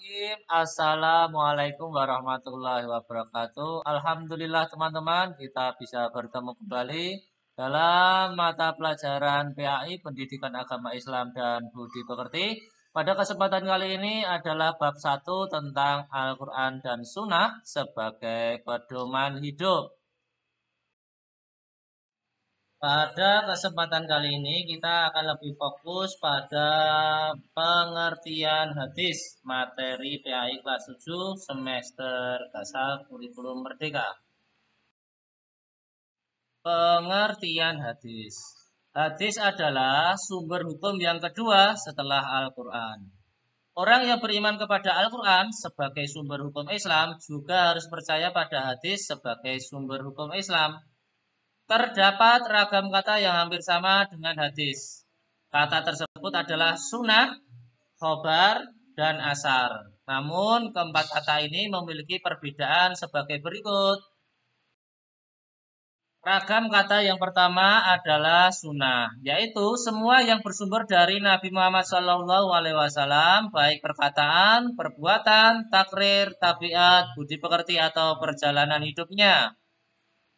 Bismillahirrahmanirrahim. Assalamualaikum warahmatullahi wabarakatuh. Alhamdulillah teman-teman, kita bisa bertemu kembali dalam mata pelajaran PAI Pendidikan Agama Islam dan Budi Pekerti. Pada kesempatan kali ini adalah bab 1 tentang Al-Quran dan Sunnah sebagai pedoman hidup. Pada kesempatan kali ini kita akan lebih fokus pada pengertian hadis materi PAI kelas 7 semester dasar kurikulum merdeka. Pengertian hadis. Hadis adalah sumber hukum yang kedua setelah Al-Quran. Orang yang beriman kepada Al-Quran sebagai sumber hukum Islam juga harus percaya pada hadis sebagai sumber hukum Islam. Terdapat ragam kata yang hampir sama dengan hadis. Kata tersebut adalah sunnah, khobar, dan asar. Namun keempat kata ini memiliki perbedaan sebagai berikut. Ragam kata yang pertama adalah sunnah, yaitu semua yang bersumber dari Nabi Muhammad SAW, baik perkataan, perbuatan, takrir, tabiat, budi pekerti, atau perjalanan hidupnya.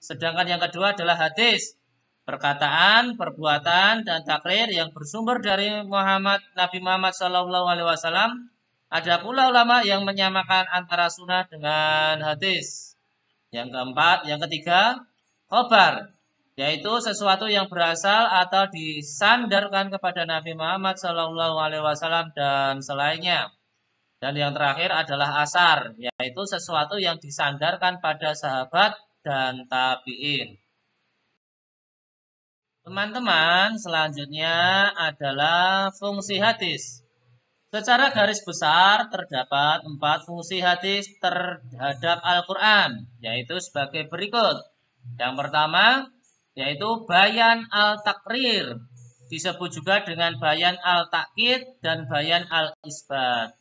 Sedangkan yang kedua adalah hadis, perkataan, perbuatan, dan takrir yang bersumber dari Nabi Muhammad SAW. Ada pula ulama yang menyamakan antara sunnah dengan hadis. Yang ketiga, khobar, yaitu sesuatu yang berasal atau disandarkan kepada Nabi Muhammad SAW dan selainnya. Dan yang terakhir adalah asar, yaitu sesuatu yang disandarkan pada sahabat dan tabi'in. Teman-teman, selanjutnya adalah fungsi hadis. Secara garis besar terdapat 4 fungsi hadis terhadap Al-Quran, yaitu sebagai berikut. Yang pertama, yaitu bayan al-takrir, disebut juga dengan bayan al-takkid dan bayan al-isbat.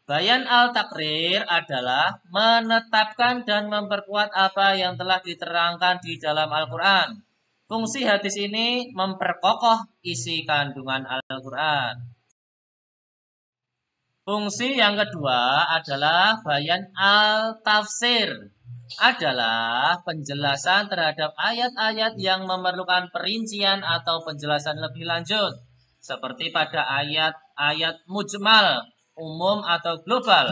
Bayan al-takrir adalah menetapkan dan memperkuat apa yang telah diterangkan di dalam Al-Quran. Fungsi hadis ini memperkokoh isi kandungan Al-Quran. Fungsi yang kedua adalah bayan al-tafsir, adalah penjelasan terhadap ayat-ayat yang memerlukan perincian atau penjelasan lebih lanjut, seperti pada ayat-ayat mujmal, umum atau global,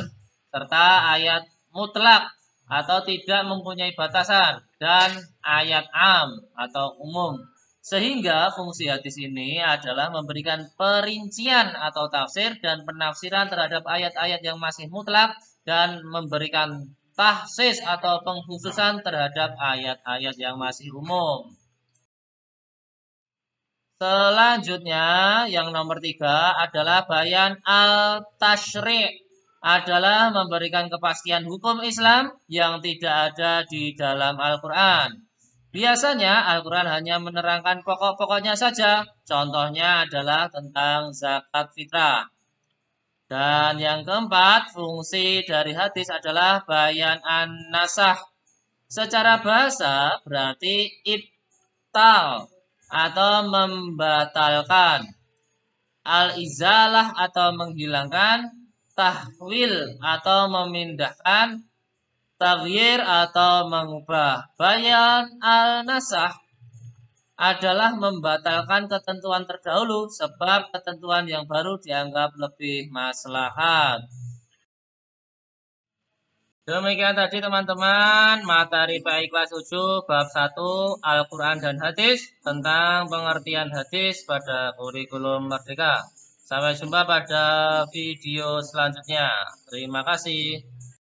serta ayat mutlak atau tidak mempunyai batasan, dan ayat am atau umum. Sehingga fungsi hadis ini adalah memberikan perincian atau tafsir dan penafsiran terhadap ayat-ayat yang masih mutlak dan memberikan tahsis atau pengkhususan terhadap ayat-ayat yang masih umum. Selanjutnya yang nomor 3 adalah bayan al-tashri', adalah memberikan kepastian hukum Islam yang tidak ada di dalam Al-Quran. Biasanya Al-Quran hanya menerangkan pokok-pokoknya saja. Contohnya adalah tentang zakat fitrah. Dan yang keempat, fungsi dari hadis adalah bayan an-nasah. Secara bahasa berarti ibtal atau membatalkan, al-izalah atau menghilangkan, tahwil atau memindahkan, taghyir atau mengubah. Bayan al-nasah adalah membatalkan ketentuan terdahulu sebab ketentuan yang baru dianggap lebih maslahat. Demikian tadi teman-teman materi PAI kelas 7 bab 1 Al-Quran dan hadis tentang pengertian hadis pada kurikulum merdeka. Sampai jumpa pada video selanjutnya. Terima kasih.